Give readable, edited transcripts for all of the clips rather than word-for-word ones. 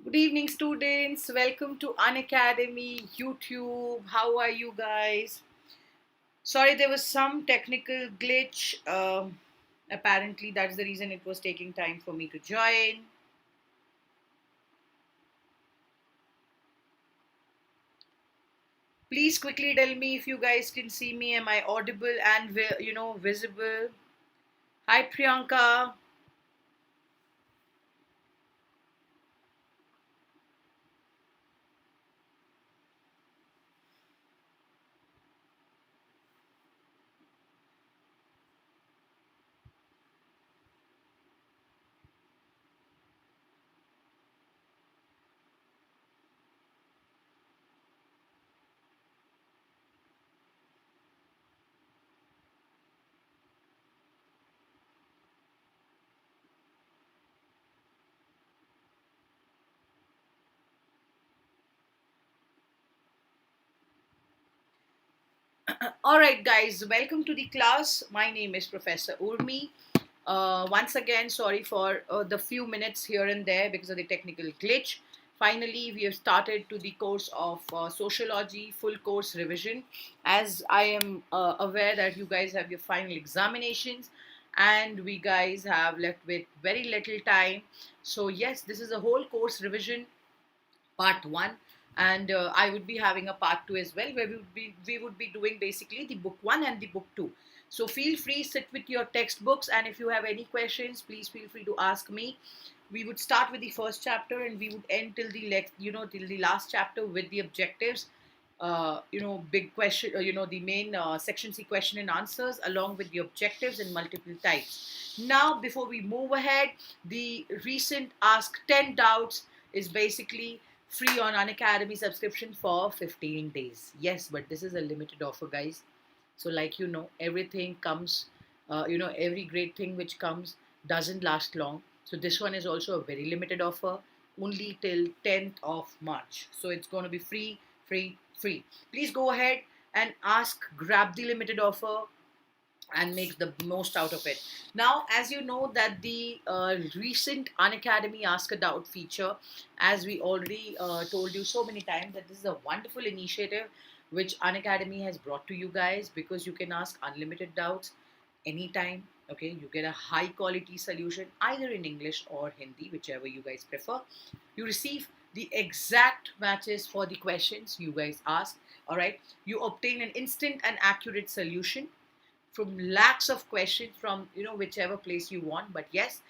Good evening, students. Welcome to Unacademy YouTube. How are you guys? Sorry, there was some technical glitch. Apparently, that's the reason it was taking time for me to join. Please quickly tell me if you guys can see me. Am I audible and visible? Hi, Priyanka. All right, guys. Welcome to the class. My name is Professor Urmi. Once again, sorry for the few minutes here and there because of the technical glitch. Finally, we have started to the course of Sociology, full course revision. As I am aware that you guys have your final examinations and we guys have left with very little time. So, yes, this is a whole course revision part one, and I would be having a part two as well, where we would be doing basically the book one and the book two. So feel free, sit with your textbooks, and if you have any questions, please feel free to ask me. We would start with the first chapter and we would end till the till the last chapter with the objectives. Big question, the main section C question and answers along with the objectives in multiple types. Now, before we move ahead, the recent Ask 10 Doubts is basically free on Unacademy subscription for 15 days. Yes, but this is a limited offer, guys. So, like everything comes, every great thing which comes doesn't last long. So, this one is also a very limited offer, only till 10th of March. So, it's going to be free, free, free. Please go ahead and grab the limited offer and make the most out of it. Now, as you know that the recent Unacademy Ask a Doubt feature, as we already told you so many times, that this is a wonderful initiative which Unacademy has brought to you guys, because you can ask unlimited doubts anytime. Okay, you get a high quality solution either in English or Hindi, whichever you guys prefer. You receive the exact matches for the questions you guys ask. All right, you obtain an instant and accurate solution from lakhs of questions from whichever place you want. But yes,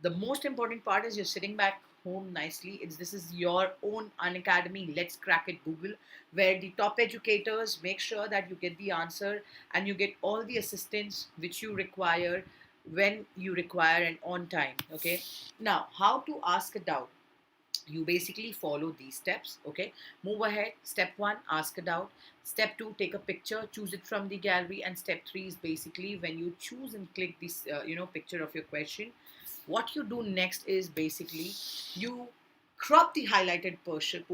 the most important part is you're sitting back home nicely. This is your own Unacademy Let's Crack It Google, where the top educators make sure that you get the answer and you get all the assistance which you require when you require and on time. Okay, now how to ask a doubt. You basically follow these steps. Okay, move ahead. Step one, ask a doubt. Step two, take a picture, choose it from the gallery. And step three is basically when you choose and click this picture of your question, what you do next is basically you crop the highlighted portion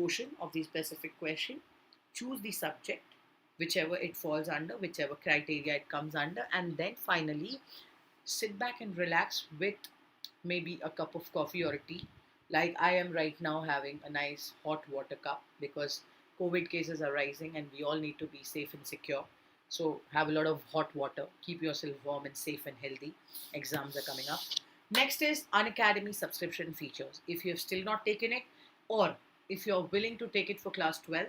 of the specific question, choose the subject whichever it falls under, whichever criteria it comes under, and then finally sit back and relax with maybe a cup of coffee or a tea. Like I am right now having a nice hot water cup, because COVID cases are rising and we all need to be safe and secure. So have a lot of hot water, keep yourself warm and safe and healthy. Exams are coming up. Next is Unacademy subscription features. If you have still not taken it, or if you're willing to take it for class 12th,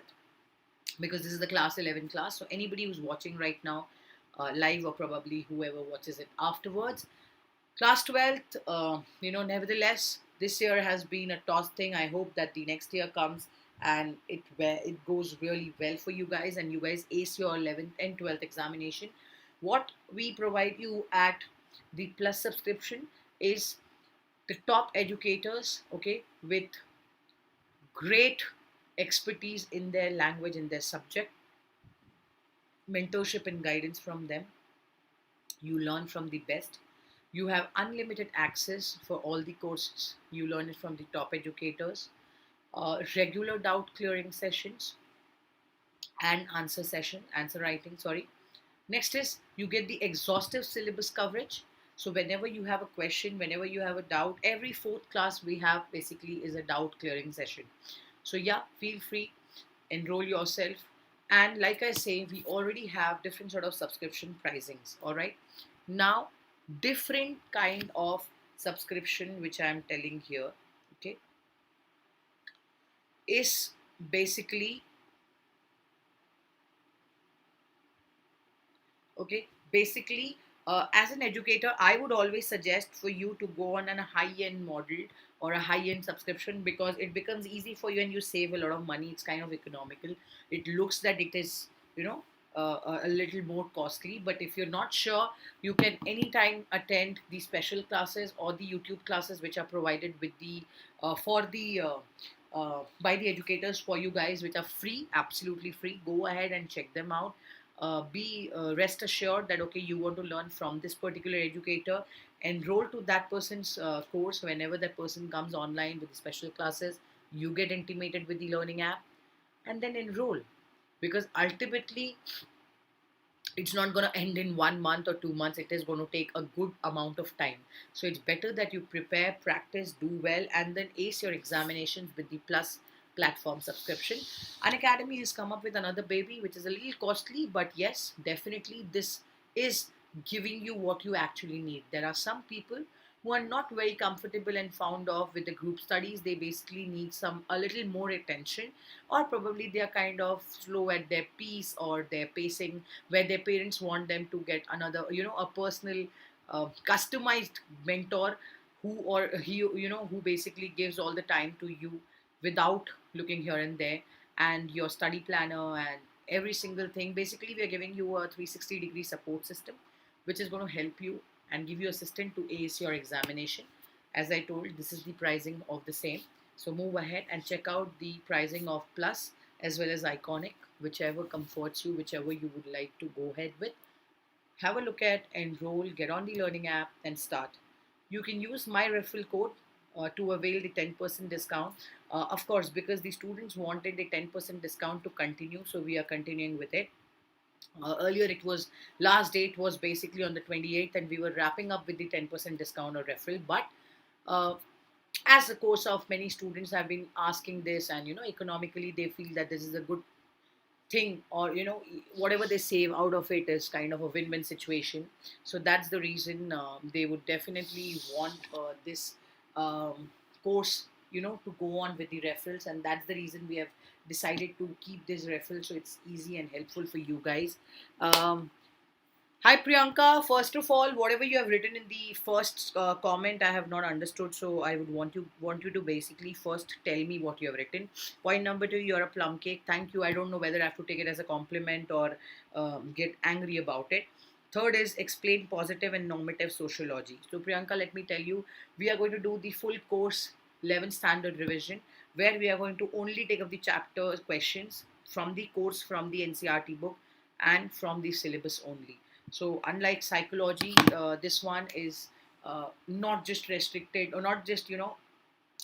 because this is the class 11 class, so anybody who's watching right now live, or probably whoever watches it afterwards, class 12th, nevertheless, this year has been a toss thing. I hope that the next year comes and it goes really well for you guys and you guys ace your 11th and 12th examination. What we provide you at the Plus subscription is the top educators, okay, with great expertise in their language, in their subject, mentorship and guidance from them. You learn from the best. You have unlimited access for all the courses. You learn it from the top educators. Regular doubt clearing sessions and answer writing. Sorry. Next is you get the exhaustive syllabus coverage. So whenever you have a question, whenever you have a doubt, every fourth class we have basically is a doubt clearing session. So yeah, feel free, enroll yourself. And like I say, we already have different sort of subscription pricings. All right. Now, different kind of subscription which I am telling here, okay, is basically, okay, basically, as an educator, I would always suggest for you to go on a high-end model or a high-end subscription, because it becomes easy for you and you save a lot of money. It's kind of economical. It looks that it is, you know, a little more costly, but if you're not sure, you can anytime attend the special classes or the YouTube classes which are provided with the for the by the educators for you guys, which are free, absolutely free. Go ahead and check them out. Be rest assured that okay, you want to learn from this particular educator, enroll to that person's course. Whenever that person comes online with the special classes, you get intimated with the learning app, and then enroll, because ultimately it's not going to end in 1 month or 2 months. It is going to take a good amount of time. So it's better that you prepare, practice, do well, and then ace your examinations with the plus platform subscription. Unacademy has come up with another baby which is a little costly, but yes, definitely this is giving you what you actually need. There are some people who are not very comfortable and fond of with the group studies. They basically need some a little more attention, or probably they are kind of slow at their pace or their pacing, where their parents want them to get another, a personal customized mentor, who or he, who basically gives all the time to you without looking here and there, and your study planner and every single thing. Basically, we are giving you a 360-degree support system which is going to help you and give you assistance to ace your examination. As I told, this is the pricing of the same. So move ahead and check out the pricing of plus as well as iconic, whichever comforts you, whichever you would like to go ahead with. Have a look at, enroll, get on the learning app, and start. You can use my referral code to avail the 10% discount. Of course, because the students wanted the 10% discount to continue, so we are continuing with it. Earlier, it was last date was basically on the 28th, and we were wrapping up with the 10% discount or referral. But uh, as the course of many students have been asking this, and economically they feel that this is a good thing, or whatever they save out of it is kind of a win-win situation. So that's the reason they would definitely want this course to go on with the referrals, and that's the reason we have decided to keep this referral, so it's easy and helpful for you guys. um, Hi Priyanka. First of all, whatever you have written in the first comment, I have not understood. So I would want you to basically first tell me what you have written. Point number two, you're a plum cake. Thank you. I don't know whether I have to take it as a compliment or get angry about it. Third is explain positive and normative sociology. So Priyanka, let me tell you, we are going to do the full course 11 standard revision, where we are going to only take up the chapter questions from the course, from the NCRT book, and from the syllabus only. So unlike psychology, this one is not just restricted, or not just,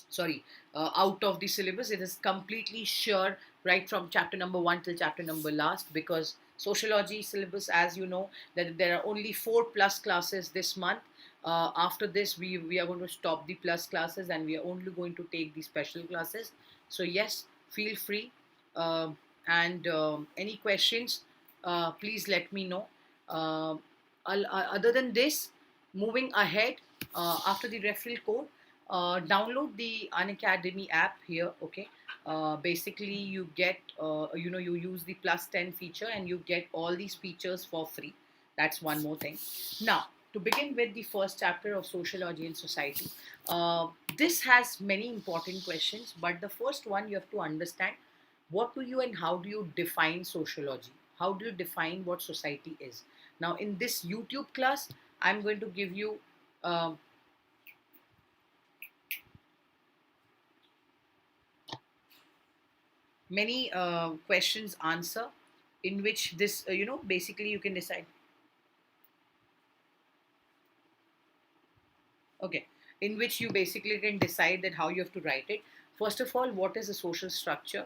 sorry, out of the syllabus. It is completely sure right from chapter number one till chapter number last, because sociology syllabus, as you know, that there are only 4+ classes this month. After this, we are going to stop the plus classes, and we are only going to take the special classes. So yes, feel free. And any questions, please let me know. Other than this, moving ahead, after the referral code, download the Unacademy app here. Okay, basically you get, you use the +10 feature and you get all these features for free. That's one more thing. Now, to begin with the first chapter of sociology and society, this has many important questions, but the first one, you have to understand what do you and how do you define sociology, how do you define what society is. Now in this YouTube class, I'm going to give you uh, many questions answer, in which this, basically you can decide. Okay, in which you basically can decide that how you have to write it. First of all, what is a social structure?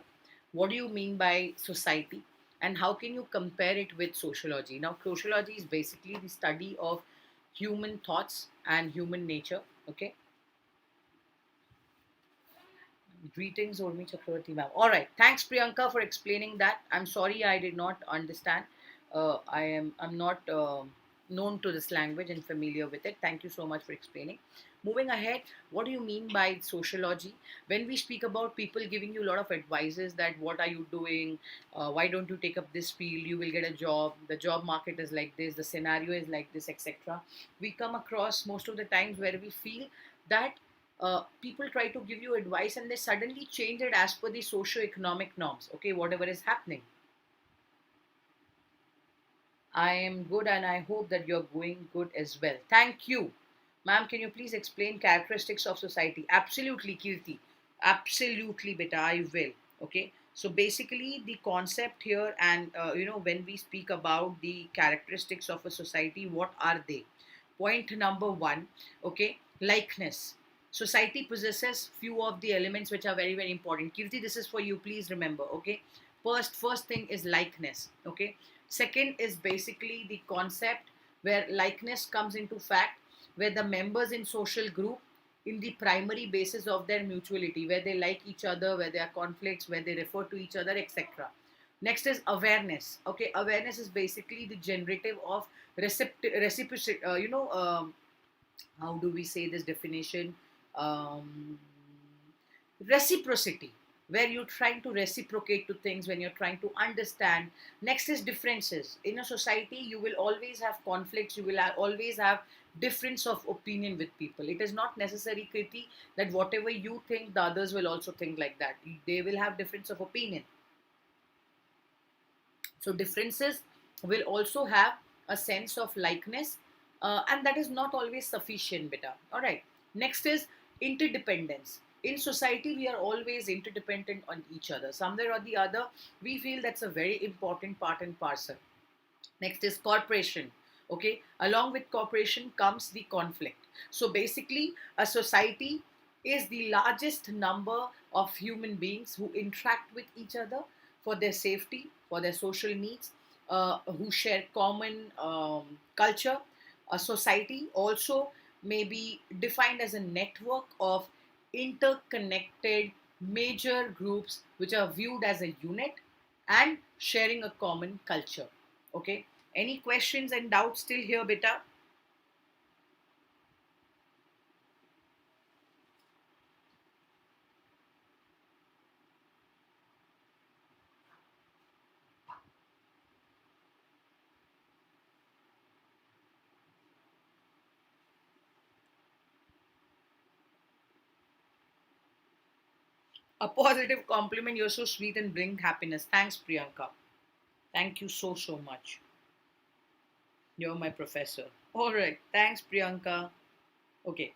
What do you mean by society? And how can you compare it with sociology? Now, sociology is basically the study of human thoughts and human nature. Okay. Greetings, Urmi Chakravorty ma'am. All right. Thanks, Priyanka, for explaining that. I'm sorry I did not understand. I'm not known to this language and familiar with it. Thank you so much for explaining. Moving ahead, what do you mean by sociology? When we speak about people giving you a lot of advices that what are you doing? Why don't you take up this field? You will get a job. The job market is like this. The scenario is like this, etc. We come across most of the times where we feel that people try to give you advice and they suddenly change it as per the socio-economic norms. Okay, whatever is happening. I am good and I hope that you're going good as well. Thank you. Ma'am, can you please explain characteristics of society? Absolutely, Kirti. Absolutely, beta, I will. Okay. So basically, the concept here, and when we speak about the characteristics of a society, what are they? Point number one, okay, likeness. Society possesses few of the elements which are very, very important. Kirti, this is for you. Please remember, okay. First thing is likeness, okay. Second is basically the concept where likeness comes into fact, where the members in social group in the primary basis of their mutuality, where they like each other, where there are conflicts, where they refer to each other, etc. Next is awareness. Okay, awareness is basically the generative of reciprocity. How do we say this definition? Um, Reciprocity, where you're trying to reciprocate to things, when you're trying to understand. Next is differences. In a society you will always have conflicts, you will always have difference of opinion with people. It is not necessary, Kriti, that whatever you think the others will also think like that. They will have difference of opinion. So differences will also have a sense of likeness, and that is not always sufficient, beta. All right. Next is interdependence. In society, we are always interdependent on each other. Somewhere or the other, we feel that's a very important part and parcel. Next is corporation. Okay. Along with corporation comes the conflict. So basically, a society is the largest number of human beings who interact with each other for their safety, for their social needs, who share common culture. A society also may be defined as a network of interconnected major groups which are viewed as a unit and sharing a common culture. Okay. Any questions and doubts still here, beta? A positive compliment. You're so sweet and bring happiness. Thanks, Priyanka. Thank you so, so much. You're my professor. All right. Thanks, Priyanka. Okay.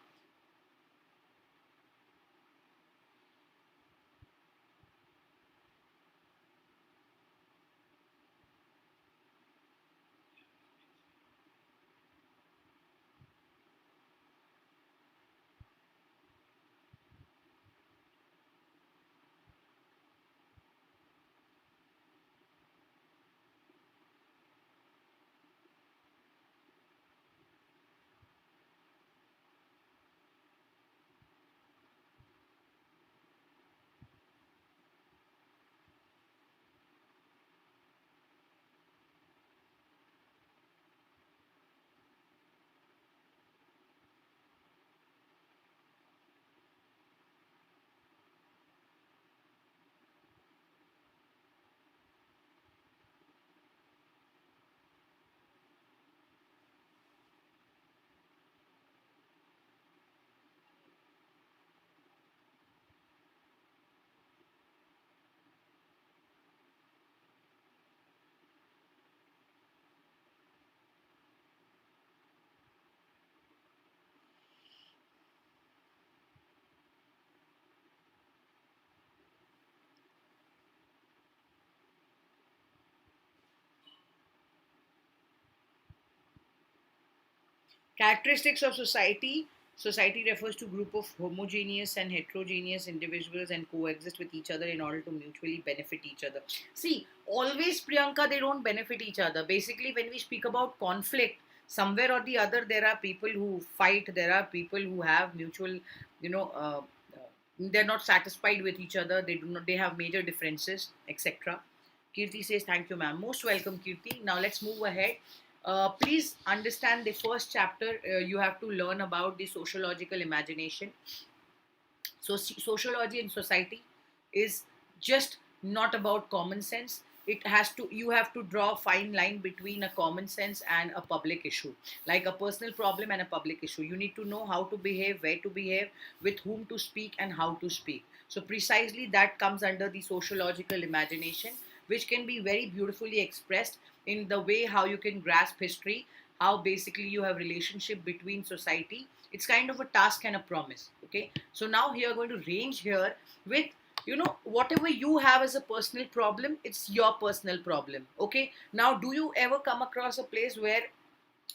Characteristics of society. Society refers to group of homogeneous and heterogeneous individuals and coexist with each other in order to mutually benefit each other. See, always, Priyanka, they don't benefit each other. Basically, when we speak about conflict, somewhere or the other there are people who fight, there are people who have mutual, you know uh, they're not satisfied with each other, they have major differences, etc. Kirti says thank you, ma'am. Most welcome, Kirti. Now let's move ahead. Please understand the first chapter. You have to learn about the sociological imagination. So, sociology in society is just not about common sense. It has to, you have to draw a fine line between a common sense and a public issue, like a personal problem and a public issue. You need to know how to behave, where to behave, with whom to speak, and how to speak. So, precisely that comes under the sociological imagination, which can be very beautifully expressed in the way how you can grasp history, how basically you have relationship between society. It's kind of a task and a promise. Okay, so now we are going to range here with, whatever you have as a personal problem, it's your personal problem. Okay, now do you ever come across a place where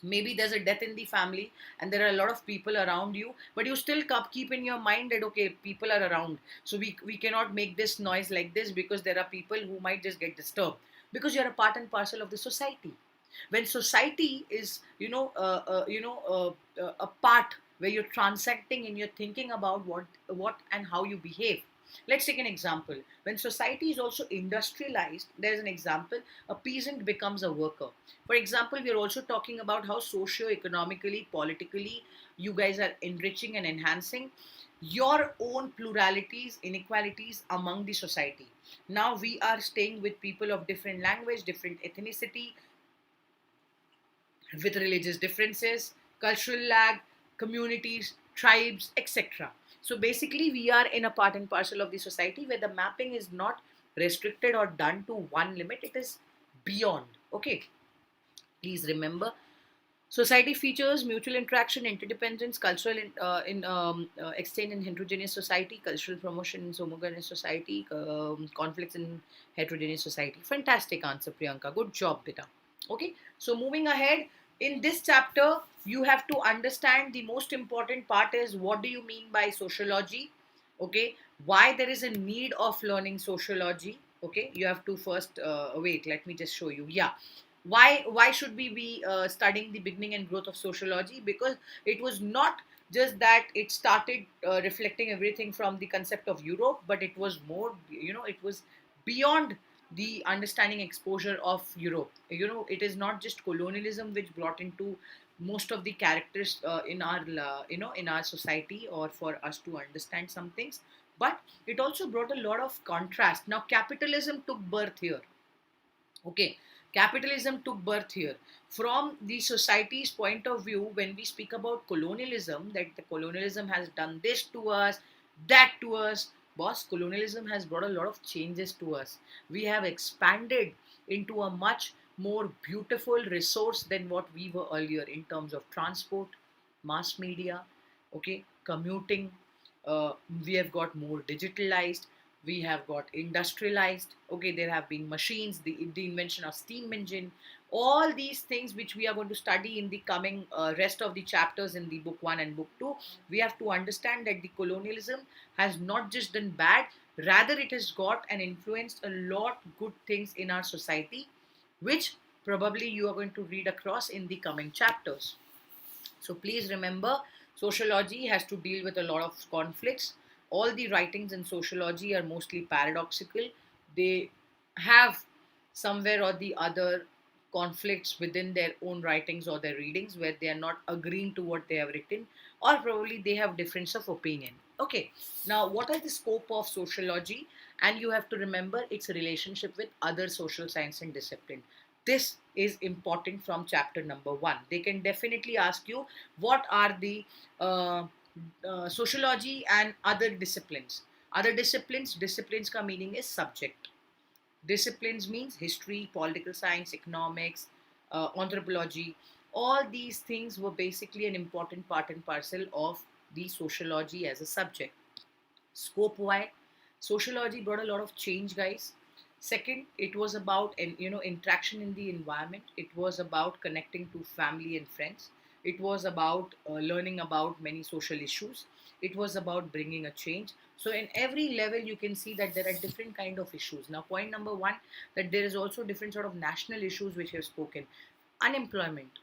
maybe there's a death in the family and there are a lot of people around you, but you still keep in your mind that okay, people are around, so we cannot make this noise like this because there are people who might just get disturbed, because you're a part and parcel of the society. When society is a part where you're transacting and you're thinking about what and how you behave. Let's take an example. When society is also industrialized, there's an example: a peasant becomes a worker. For example, we are also talking about how socio-economically, politically, you guys are enriching and enhancing your own pluralities, inequalities among the society. Now we are staying with people of different language, different ethnicity, with religious differences, cultural lag, communities, tribes, etc. So basically, we are in a part and parcel of the society where the mapping is not restricted or done to one limit, it is beyond. Okay, please remember. Society features mutual interaction, interdependence, cultural exchange in heterogeneous society, cultural promotion in homogeneous society, conflicts in heterogeneous society. Fantastic answer, Priyanka. Good job, beta. Okay, so moving ahead, in this chapter, you have to understand the most important part is what do you mean by sociology? Okay, why there is a need of learning sociology? Okay, you have to first wait. Let me just show you. Yeah, why should we be studying the beginning and growth of sociology? Because it was not just that it started reflecting everything from the concept of Europe, but it was more, it was beyond the understanding exposure of Europe. It is not just colonialism which brought into most of the characters in our in our society, or for us to understand some things, but it also brought a lot of contrast. Now capitalism took birth here. Okay, capitalism took birth here. From the society's point of view, when we speak about colonialism, that the colonialism has done this to us, that to us, boss, colonialism has brought a lot of changes to us. We have expanded into a much more beautiful resource than what we were earlier in terms of transport, mass media, okay, commuting. We have got more digitalized, we have got industrialized. Okay, there have been machines, the invention of steam engine, all these things which we are going to study in the coming rest of the chapters in the book 1 and book 2. We have to understand that the colonialism has not just done bad, rather it has got and influenced a lot good things in our society, which probably you are going to read across in the coming chapters. So please remember, sociology has to deal with a lot of conflicts. All the writings in sociology are mostly paradoxical. They have somewhere or the other conflicts within their own writings or their readings where they are not agreeing to what they have written, or probably they have difference of opinion. Okay, now what are the scope of sociology? And you have to remember its relationship with other social science and discipline. This is important from chapter number 1. They can definitely ask you what are the uh, sociology and other disciplines. Other disciplines, disciplines ka meaning is subject. Disciplines means history, political science, economics, anthropology. All these things were basically an important part and parcel of the sociology as a subject. Scope why sociology brought a lot of change, guys. Second, it was about interaction in the environment. It was about connecting to family and friends. It was about learning about many social issues. It was about bringing a change. So in every level you can see that there are different kind of issues. Now point number 1, that there is also different sort of national issues which have spoken. Unemployment,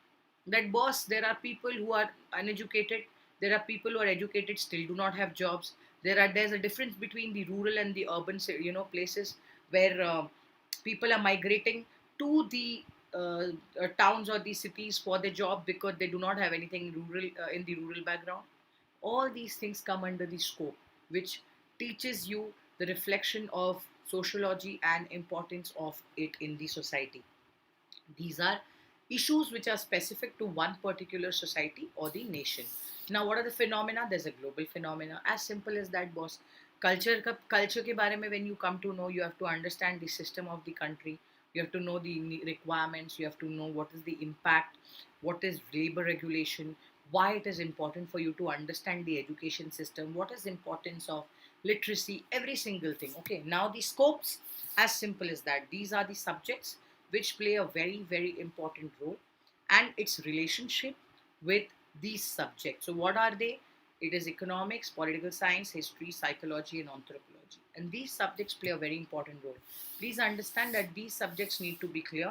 that boss, there are people who are uneducated, there are people who are educated still do not have jobs. There's a difference between the rural and the urban places where people are migrating to the towns or the cities for their job because they do not have anything rural in the rural background. All these things come under the scope which teaches you the reflection of sociology and importance of it in the society. These are issues which are specific to one particular society or the nation. Now, what are the phenomena? There's a global phenomena. As simple as that, boss. Culture के बारे में when you come to know, you have to understand the system of the country. You have to know the requirements. You have to know what is the impact, what is labor regulation, why it is important for you to understand the education system, what is the importance of literacy, every single thing. Okay, now the scopes, as simple as that. These are the subjects which play a very, very important role, and its relationship with these subjects. So, what are they? It is economics, political science, history, psychology, and anthropology. And these subjects play a very important role. Please understand that these subjects need to be clear.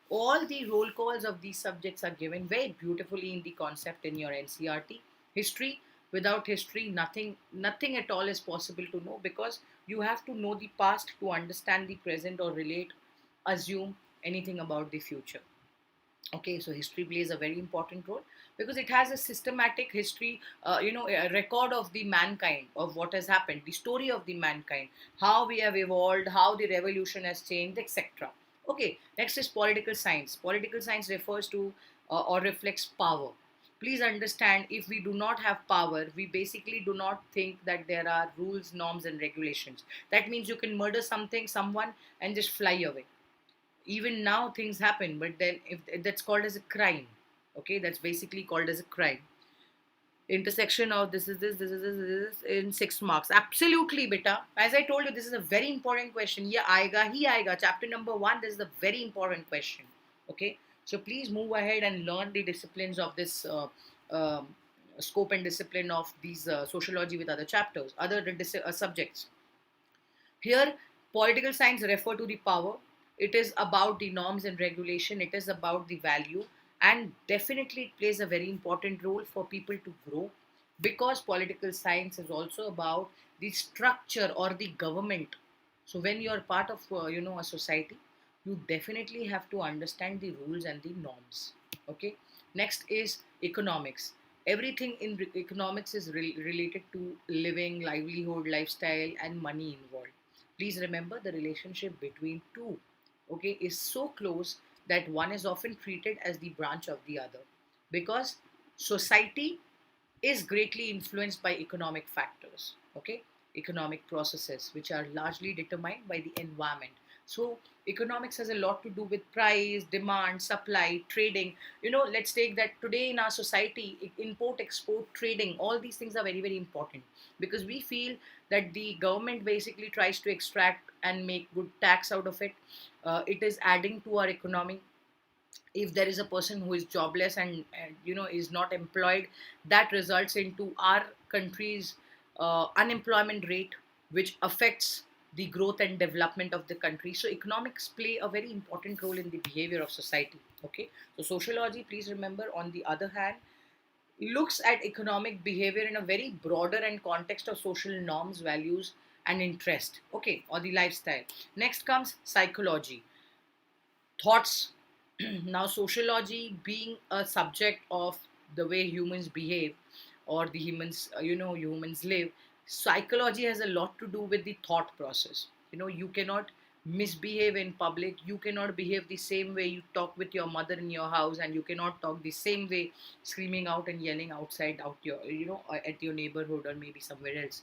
All the roll calls of these subjects are given very beautifully in the concept in your NCRT. History, without history, nothing at all is possible to know, because you have to know the past to understand the present or relate, assume anything about the future. Okay, so history plays a very important role because it has a systematic history, a record of the mankind, of what has happened, the story of the mankind, how we have evolved, how the revolution has changed, etc. Okay, next is political science. Political science refers to or reflects power. Please understand, if we do not have power, we basically do not think that there are rules, norms, and regulations. That means you can murder someone and just fly away. Even now things happen, but then if that's called as a crime. Okay, that's basically called as a crime. Intersection of this is in 6 marks. Absolutely, beta. As I told you, this is a very important question. Yeah, aega hi aega. Chapter number 1, this is a very important question. Okay, so please move ahead and learn the disciplines of this um scope and discipline of these sociology with other chapters, other subjects. Here, political science refer to the power. It is about the norms and regulation. It is about the value, and definitely it plays a very important role for people to grow, because political science is also about the structure or the government. So when you are part of a society, you definitely have to understand the rules and the norms. Okay. Next is economics. Everything in economics is related to living, livelihood, lifestyle, and money involved. Please remember, the relationship between two, okay, is so close that one is often treated as the branch of the other, because society is greatly influenced by economic factors. Okay, economic processes which are largely determined by the environment. So economics has a lot to do with price, demand, supply, trading. Let's take that today in our society, import, export, trading, all these things are very, very important, because we feel that the government basically tries to extract and make good tax out of it. It is adding to our economy. If there is a person who is jobless and is not employed, that results into our country's unemployment rate, which affects the growth and development of the country. So economics play a very important role in the behavior of society. Okay, so sociology, please remember, on the other hand, looks at economic behavior in a very broader and context of social norms, values, and interest. Okay, or the lifestyle. Next comes psychology, thoughts. Now, sociology being a subject of the way humans behave, or the humans live, psychology has a lot to do with the thought process. You cannot misbehave in public. You cannot behave the same way you talk with your mother in your house, and you cannot talk the same way screaming out and yelling outside out your at your neighborhood or maybe somewhere else,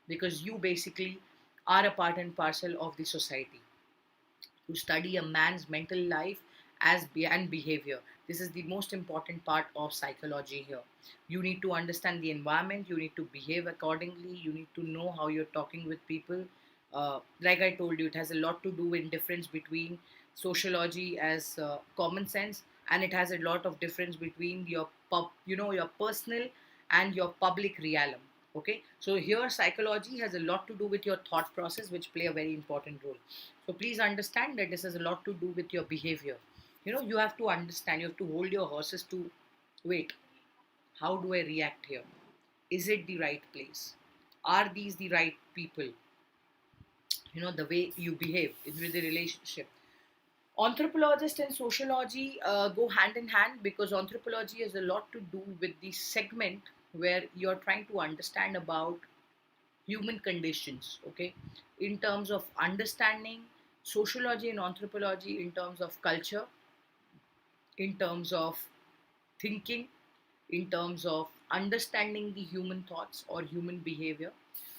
because you basically are a part and parcel of the society. To study a man's mental life and behavior. This is the most important part of psychology here. You need to understand the environment, you need to behave accordingly, you need to know how you're talking with people. Like I told you, it has a lot to do in difference between sociology as common sense, and it has a lot of difference between your personal and your public realm. Okay, so here psychology has a lot to do with your thought process, which play a very important role. So please understand that this has a lot to do with your behavior. You have to understand, you have to hold your horses to wait, how do I react here? Is it the right place? Are these the right people? The way you behave in with the relationship. Anthropologists and sociology go hand in hand, because anthropology has a lot to do with the segment where you're trying to understand about human conditions, okay, in terms of understanding. Sociology and anthropology in terms of culture, in terms of thinking, in terms of understanding the human thoughts or human behavior.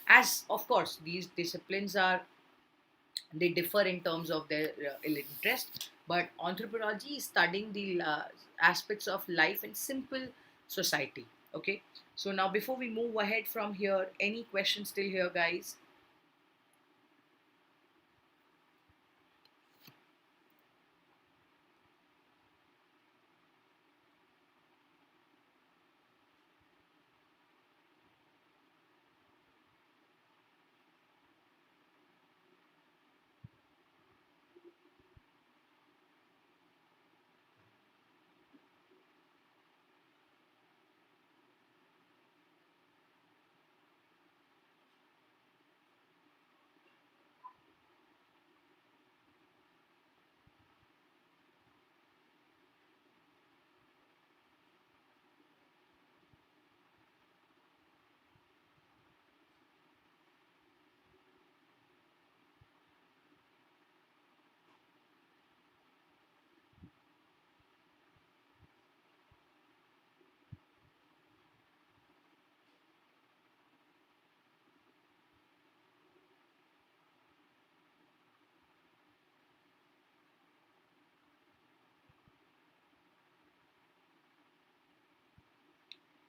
As of course these disciplines are, they differ in terms of their interest, but anthropology is studying the aspects of life in simple society. Okay, so now before we move ahead from here, any questions still here, guys?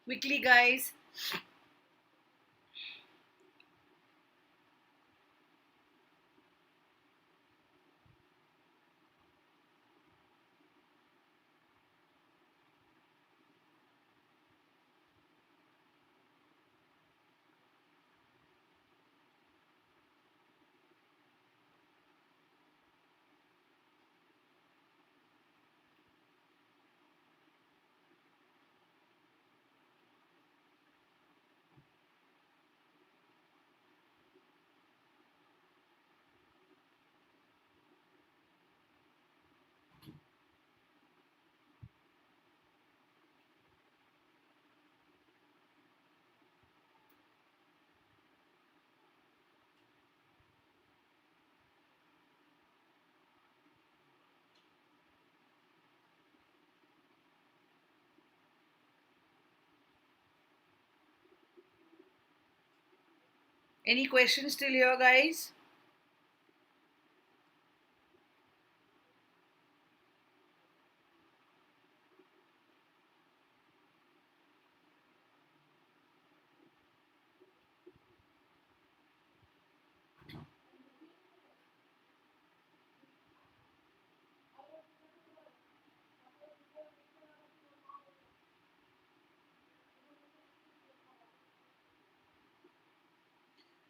Quickly, guys. Any questions still here, guys?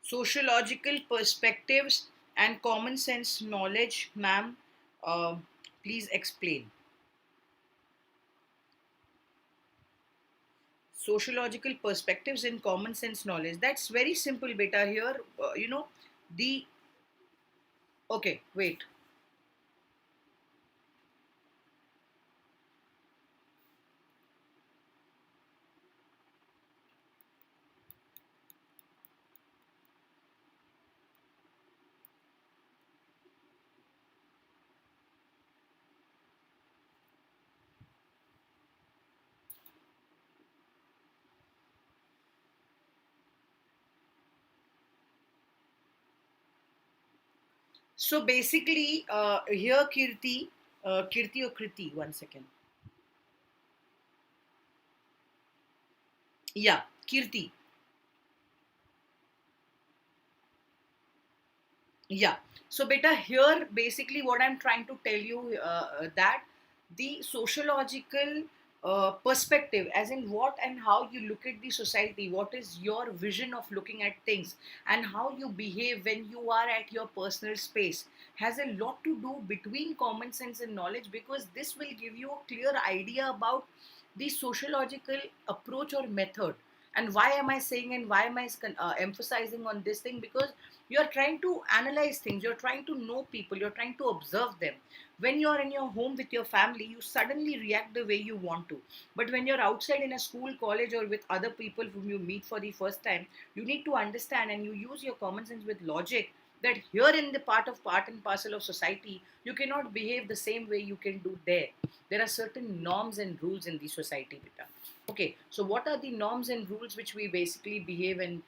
Sociological perspectives and common sense knowledge, ma'am. Please explain. Sociological perspectives and common sense knowledge. That's very simple, beta. Here, the. Okay, wait. So basically, here, Kirti or Kriti, 1 second. Yeah, Kirti. Yeah. So, beta, here basically what I'm trying to tell you, that the sociological perspective, as in what and how you look at the society, what is your vision of looking at things, and how you behave when you are at your personal space, has a lot to do between common sense and knowledge, because this will give you a clear idea about the sociological approach or method. And why am I saying and why am I emphasizing on this thing? Because you're trying to analyze things, you're trying to know people, you're trying to observe them. When you're in your home with your family, you suddenly react the way you want to. But when you're outside in a school, college, or with other people whom you meet for the first time, you need to understand and you use your common sense with logic that here in the part and parcel of society, you cannot behave the same way you can do there. There are certain norms and rules in the society, beta. Okay, so what are the norms and rules which we basically behave and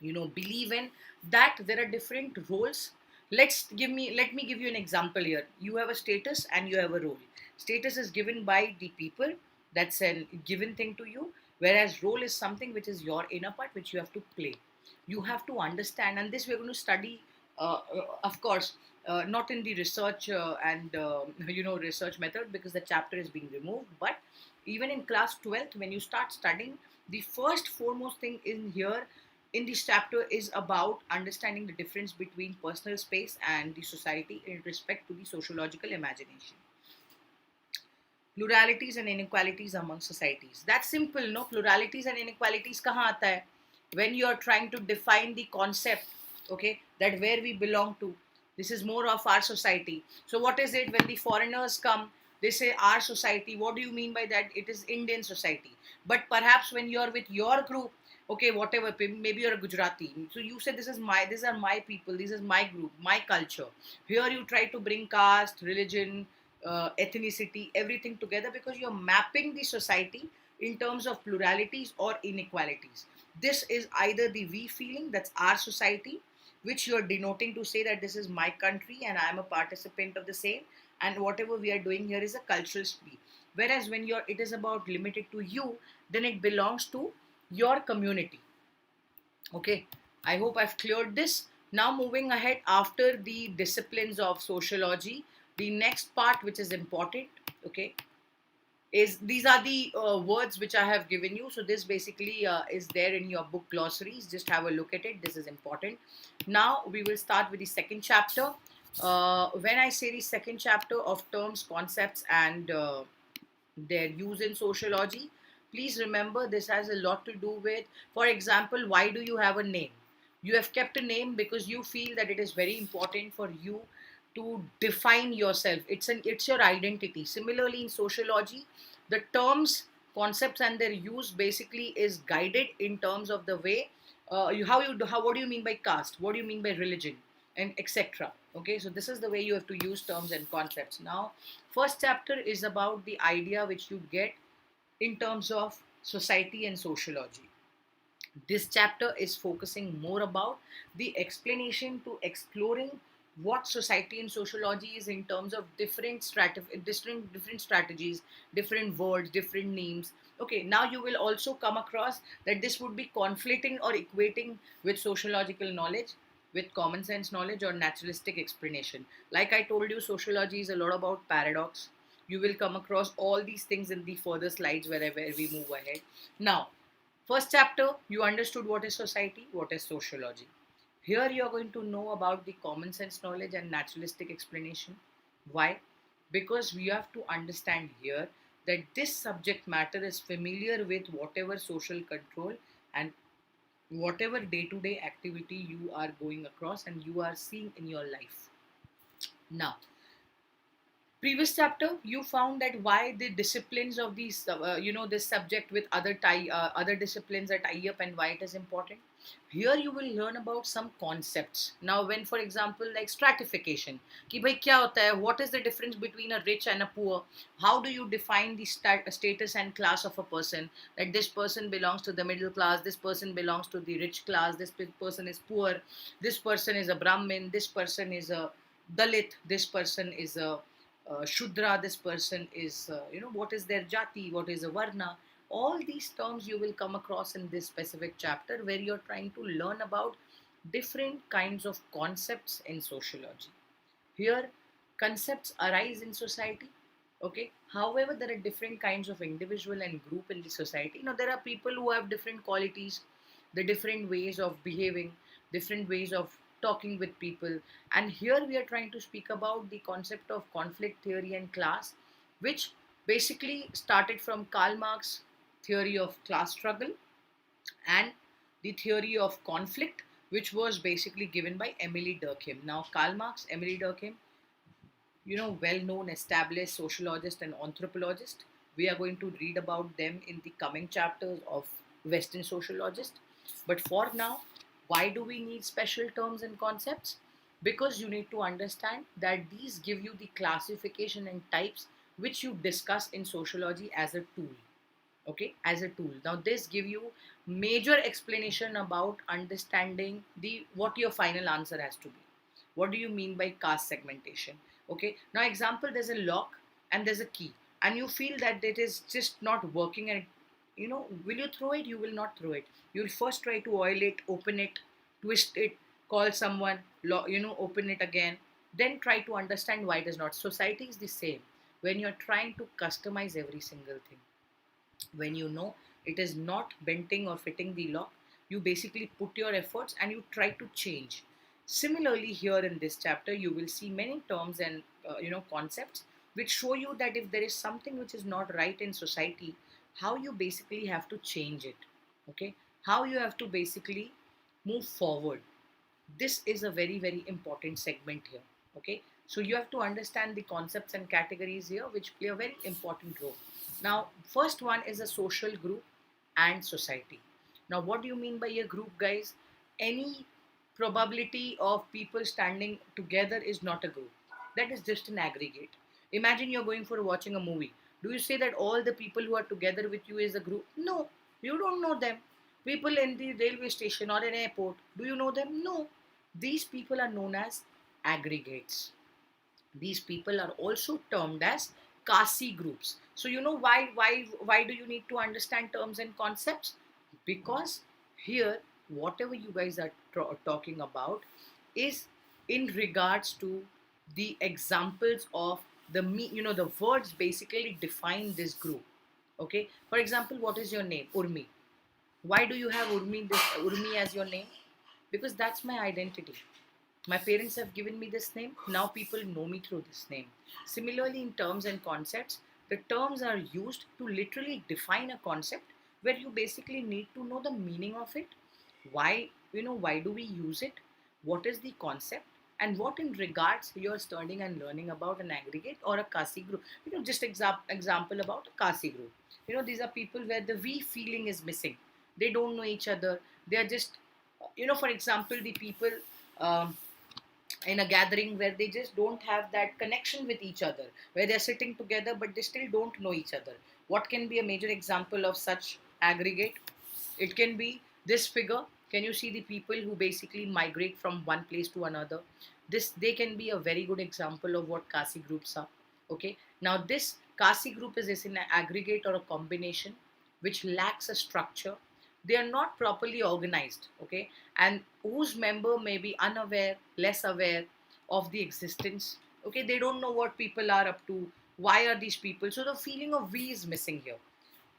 believe in? That there are different roles. Let me give you an example here. You have a status and you have a role. Status is given by the people, that's a given thing to you, whereas role is something which is your inner part which you have to play. You have to understand, and this we're going to study, of course, not in the research and research method, because the chapter is being removed. But even in class 12th, when you start studying, the first foremost thing in here in this chapter is about understanding the difference between personal space and the society in respect to the sociological imagination. Pluralities and inequalities among societies. That's simple, no? Pluralities and inequalities kahan aata hai? When you are trying to define the concept, okay, that where we belong to, this is more of our society. So what is it when the foreigners come? They say our society. What do you mean by that? It is Indian society. But perhaps when you're with your group, okay, whatever, maybe you're a Gujarati, so you say these are my people, this is my group, my culture. Here you try to bring caste, religion, ethnicity, everything together, because you're mapping the society in terms of pluralities or inequalities. This is either the we feeling, that's our society, which you're denoting to say that this is my country and I am a participant of the same, and whatever we are doing here is a cultural spree. Whereas when it is about limited to you, then it belongs to your community. Okay, I hope I've cleared this. Now moving ahead, after the disciplines of sociology, the next part which is important, okay, is these are the words which I have given you. So this basically is there in your book glossaries. Just have a look at it. This is important. Now we will start with the second chapter. When I say the second chapter of terms, concepts, and their use in sociology, please remember this has a lot to do with, for example, why do you have a name? You have kept a name because you feel that it is very important for you to define yourself. It's your identity. Similarly, in sociology, the terms, concepts, and their use basically is guided in terms of the way what do you mean by caste, what do you mean by religion, and etc. Okay, so this is the way you have to use terms and concepts. Now, first chapter is about the idea which you get in terms of society and sociology. This chapter is focusing more about the explanation to exploring what society and sociology is in terms of different strategies, different words, different names. Okay, now you will also come across that this would be conflicting or equating with sociological knowledge, with common sense knowledge or naturalistic explanation. Like I told you, sociology is a lot about paradox. You will come across all these things in the further slides wherever we move ahead. Now, first chapter, you understood what is society, what is sociology. Here you are going to know about the common sense knowledge and naturalistic explanation. Why? Because we have to understand here that this subject matter is familiar with whatever social control and whatever day-to-day activity you are going across and you are seeing in your life. Now, previous chapter you found that why the disciplines of these this subject with other disciplines are tie up and why it is important. Here you will learn about some concepts. Now, when for example like stratification, ki bhai kya hota hai, what is the difference between a rich and a poor, how do you define the status and class of a person, that this person belongs to the middle class, this person belongs to the rich class, this person is poor, this person is a brahmin, this person is a dalit, this person is a Shudra, this person is, what is their jati, what is a varna. All these terms you will come across in this specific chapter where you're trying to learn about different kinds of concepts in sociology. Here, concepts arise in society. Okay. However, there are different kinds of individual and group in the society. There are people who have different qualities, the different ways of behaving, different ways of talking with people. And here we are trying to speak about the concept of conflict theory and class, which basically started from Karl Marx theory of class struggle and the theory of conflict, which was basically given by Emily Durkheim. Now, Karl Marx, Emily Durkheim, well-known established sociologist and anthropologist. We are going to read about them in the coming chapters of Western sociologist. But for now, why do we need special terms and concepts? Because you need to understand that these give you the classification and types which you discuss in sociology as a tool. Okay, as a tool. Now this give you major explanation about understanding the what your final answer has to be. What do you mean by caste segmentation? Okay, now example, there's a lock and there's a key, and you feel that it is just not working, and will you throw it? You will not throw it. You'll first try to oil it, open it, twist it, call someone, open it again, then try to understand why it is not. Society is the same. When you're trying to customize every single thing, when you know it is not bending or fitting the lock, you basically put your efforts and you try to change. Similarly, here in this chapter you will see many terms and concepts which show you that if there is something which is not right in society, how you basically have to change it. Okay, how you have to basically move forward. This is a very very important segment here. Okay, so you have to understand the concepts and categories here which play a very important role. Now first one is a social group and society. Now what do you mean by a group, guys? Any probability of people standing together is not a group. That is just an aggregate. Imagine you're going for watching a movie. Do you say that all the people who are together with you is a group? No, you don't know them. People in the railway station or an airport, do you know them? No. These people are known as aggregates. These people are also termed as CASI groups. So you know why do you need to understand terms and concepts? Because here whatever you guys are talking about is in regards to the examples of the words basically define this group. Okay, for example, what is your name? Urmi. Why do you have Urmi as your name? Because that's my identity. My parents have given me this name. Now people know me through this name. Similarly, in terms and concepts, the terms are used to literally define a concept where you basically need to know the meaning of it. Why do we use it? What is the concept? And what in regards you're studying and learning about an aggregate or a CASI group. Just example about a CASI group. These are people where the we feeling is missing. They don't know each other. They are just, for example, the people um, in a gathering where they just don't have that connection with each other, where they're sitting together but they still don't know each other. What can be a major example of such aggregate? It can be this figure. Can you see the people who basically migrate from one place to another? This they can be a very good example of what CASI groups are. Okay, now this CASI group is an aggregate or a combination which lacks a structure. They are not properly organized. Okay, and whose member may be unaware, less aware of the existence. Okay, they don't know what people are up to. Why are these people? So the feeling of we is missing here.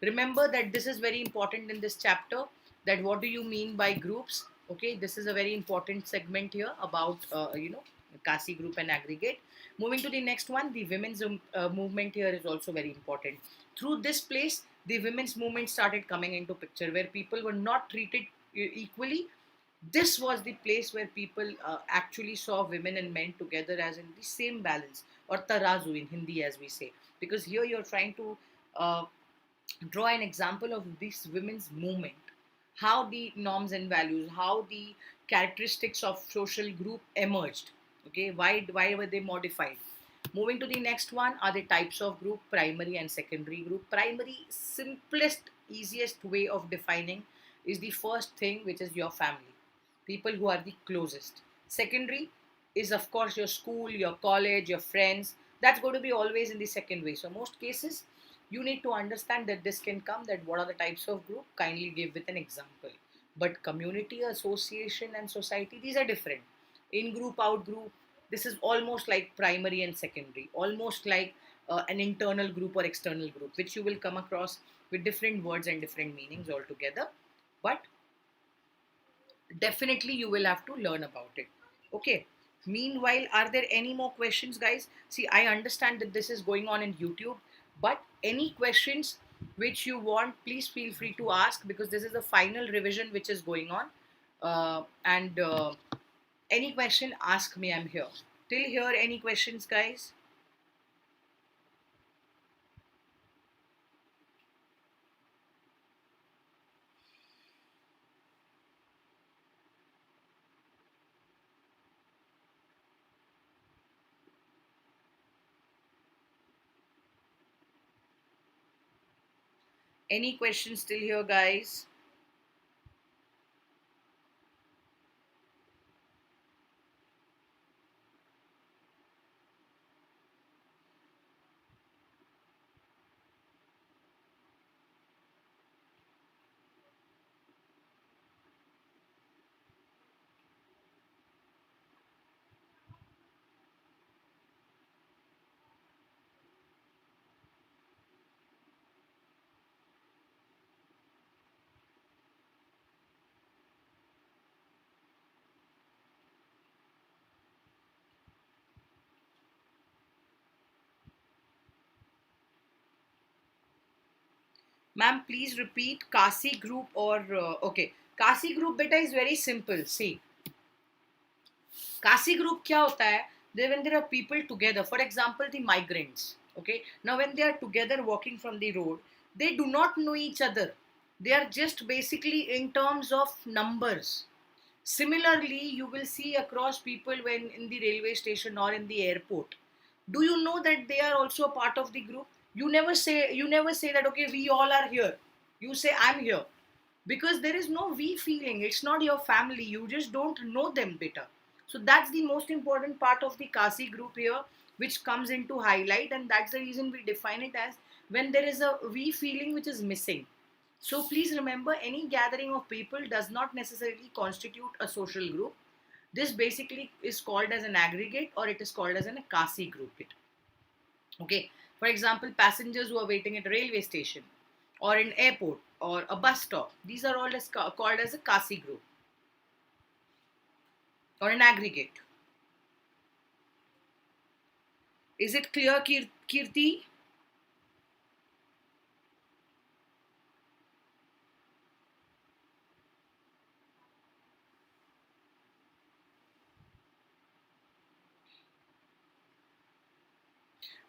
Remember that this is very important in this chapter, that what do you mean by groups. Okay, this is a very important segment here about CASI group and aggregate. Moving to the next one, the women's movement here is also very important. Through this place, the women's movement started coming into picture, where people were not treated equally. This was the place where people actually saw women and men together as in the same balance, or tarazu in Hindi as we say. Because here you're trying to uh, draw an example of this women's movement, how the norms and values, how the characteristics of social group emerged. Okay, why were they modified? Moving to the next one are the types of group: primary and secondary group. Primary, simplest, easiest way of defining, is the first thing, which is your family, people who are the closest. Secondary is of course your school, your college, your friends. That's going to be always in the second way. So most cases you need to understand that this can come, that what are the types of group, kindly give with an example. But community, association and society, these are different. In group, out group, this is almost like primary and secondary, almost like an internal group or external group, which you will come across with different words and different meanings altogether. But definitely you will have to learn about it. Okay, meanwhile, are there any more questions, guys? See, I understand that this is going on in YouTube, But any questions which you want, please feel free to ask, because this is the final revision which is going on. And any question, ask me, I'm here. Till here, any questions, guys? Any questions still here, guys? Ma'am, please repeat CASI group or okay. CASI group beta is very simple. See, CASI group क्या होता है? They, when there are people together, for example, the migrants. Okay, now when they are together walking from the road, they do not know each other. They are just basically in terms of numbers. Similarly, you will see across people when in the railway station or in the airport. Do you know that they are also a part of the group? You never say that okay, we all are here. You say I'm here, because there is no we feeling. It's not your family. You just don't know them better. So that's the most important part of the CASI group here, which comes into highlight, and that's the reason we define it as when there is a we feeling which is missing. So please remember, any gathering of people does not necessarily constitute a social group. This basically is called as an aggregate, or it is called as a CASI group. Okay, for example, passengers who are waiting at a railway station or an airport or a bus stop, these are all called as a CASI group or an aggregate. Is it clear, Kirti?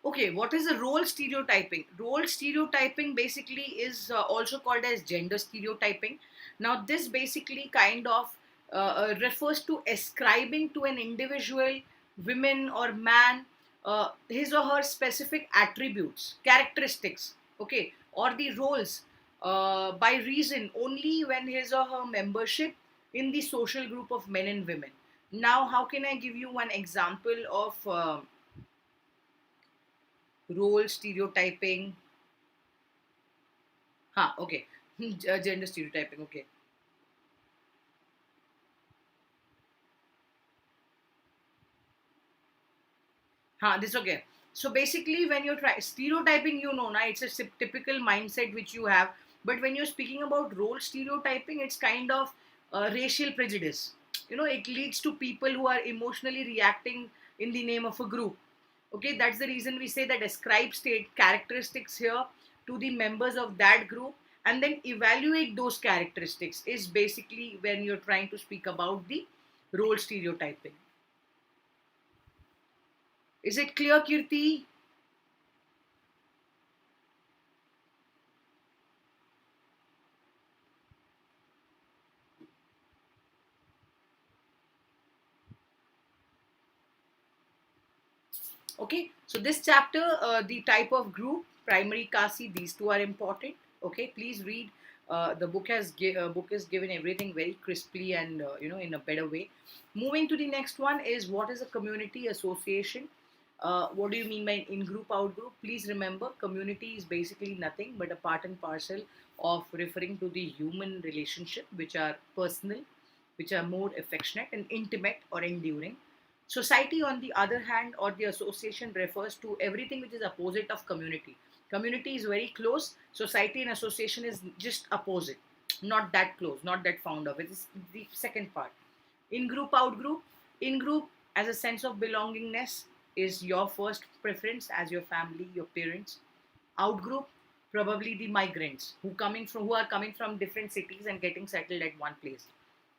Okay, what is the role stereotyping? Role stereotyping basically is also called as gender stereotyping. Now, this basically kind of refers to ascribing to an individual, woman or man, his or her specific attributes, characteristics, okay, or the roles by reason only when his or her membership in the social group of men and women. Now, how can I give you one example of role stereotyping? Okay. Gender stereotyping, okay. This okay. So basically, when you're stereotyping, it's a typical mindset which you have. But when you're speaking about role stereotyping, it's kind of racial prejudice. It leads to people who are emotionally reacting in the name of a group. Okay, that's the reason we say that ascribe state characteristics here to the members of that group, and then evaluate those characteristics is basically when you're trying to speak about the role stereotyping. Is it clear, Kirti? Okay, so this chapter, the type of group, primary, CASI, these two are important. Okay, please read. The book is given everything very crisply and in a better way. Moving to the next one is, what is a community association? What do you mean by in group, out group? Please remember, community is basically nothing but a part and parcel of referring to the human relationship, which are personal, which are more affectionate and intimate or enduring. Society, on the other hand, or the association, refers to everything which is opposite of community. Community is very close. Society and association is just opposite, not that close, not that fond of. It is the second part. In group, out group. In group, as a sense of belongingness, is your first preference as your family, your parents. Out group, probably the migrants who are coming from different cities and getting settled at one place.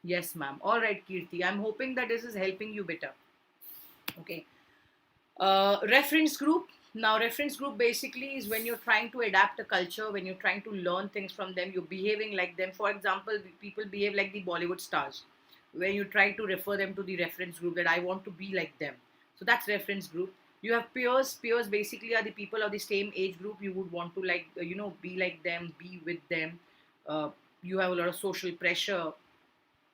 Yes, ma'am. All right, Kirti. I'm hoping that this is helping you better. Okay. Reference group. Now, reference group basically is when you're trying to adapt a culture, when you're trying to learn things from them, you're behaving like them. For example, people behave like the Bollywood stars. When you try to refer them to the reference group that I want to be like them. So that's reference group. You have peers. Peers basically are the people of the same age group. You would want to be like them, be with them. Uh, you have a lot of social pressure,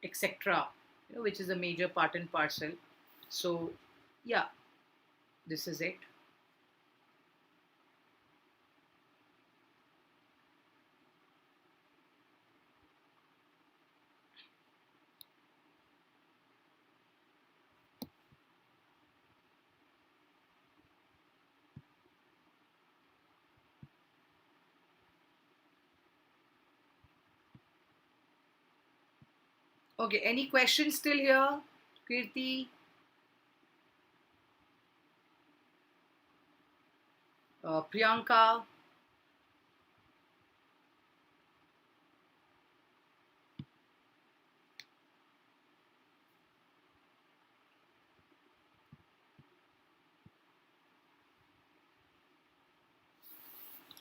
etc. Which is a major part and parcel. So, yeah, this is it. Okay, any questions still here, Kirti, Priyanka?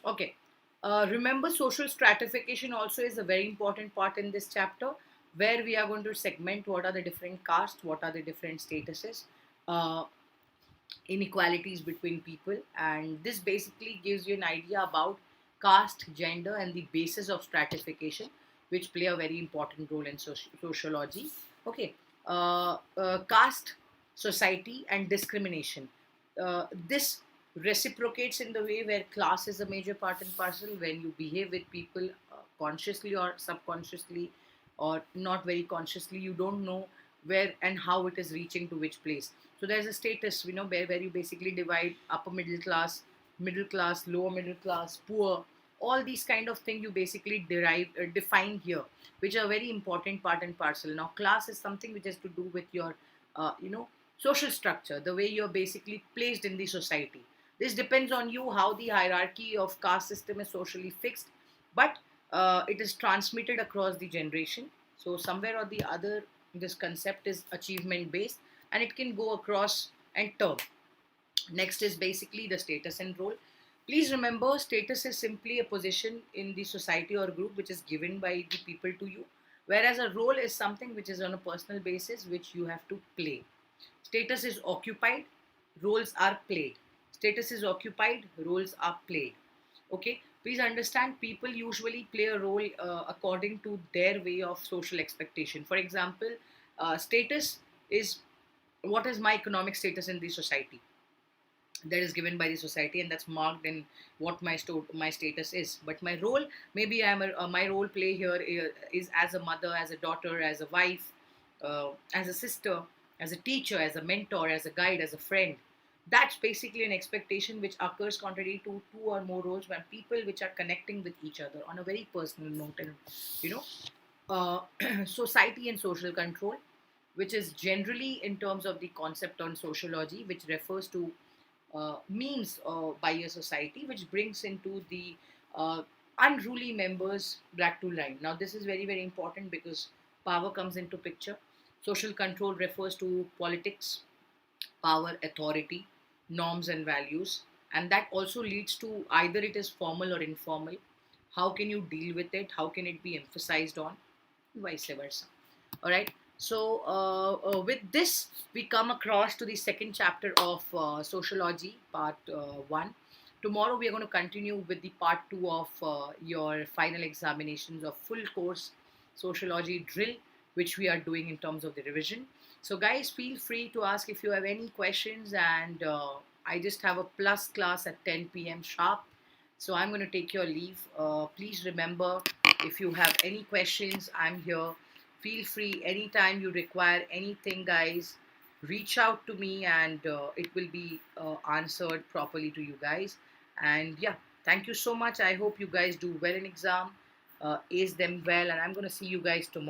Okay. Remember, social stratification also is a very important part in this chapter, where we are going to segment what are the different castes, what are the different statuses, uh, inequalities between people, and this basically gives you an idea about caste, gender, and the basis of stratification, which play a very important role in sociology. Okay, caste, society, and discrimination. This reciprocates in the way where class is a major part and parcel when you behave with people consciously or subconsciously or not very consciously. You don't know where and how it is reaching to which place. So there's a status, where you basically divide upper middle class, lower middle class, poor. All these kind of things you basically define here, which are very important part and parcel. Now, class is something which has to do with your, social structure, the way you're basically placed in the society. This depends on you how the hierarchy of caste system is socially fixed, but it is transmitted across the generation. So somewhere or the other, this concept is achievement based and it can go across and term. Next is basically the status and role. Please remember, status is simply a position in the society or group which is given by the people to you, whereas a role is something which is on a personal basis which you have to play. Status is occupied, roles are played. Status is occupied, roles are played. Okay, please understand, people usually play a role according to their way of social expectation. For example, status is what is my economic status in the society, that is given by the society, and that's marked in what my status is. But my role, maybe my role play here is as a mother, as a daughter, as a wife, as a sister, as a teacher, as a mentor, as a guide, as a friend. That's basically an expectation which occurs contrary to two or more roles when people which are connecting with each other on a very personal note. And you know society and social control, which is generally in terms of the concept on sociology, which refers to means by a society, which brings into the unruly members black to line. Now, this is very, very important because power comes into picture. Social control refers to politics, power, authority, norms, and values. And that also leads to either it is formal or informal. How can you deal with it? How can it be emphasized on? Vice versa. All right. So, with this, we come across to the second chapter of Sociology, part 1. Tomorrow, we are going to continue with the part 2 of your final examinations of full course Sociology drill, which we are doing in terms of the revision. So, guys, feel free to ask if you have any questions. And I just have a plus class at 10 p.m. sharp. So, I'm going to take your leave. Please remember, if you have any questions, I'm here. Feel free anytime you require anything, guys. Reach out to me and it will be answered properly to you guys. And yeah, thank you so much. I hope you guys do well in exam, ace them well, and I'm going to see you guys tomorrow.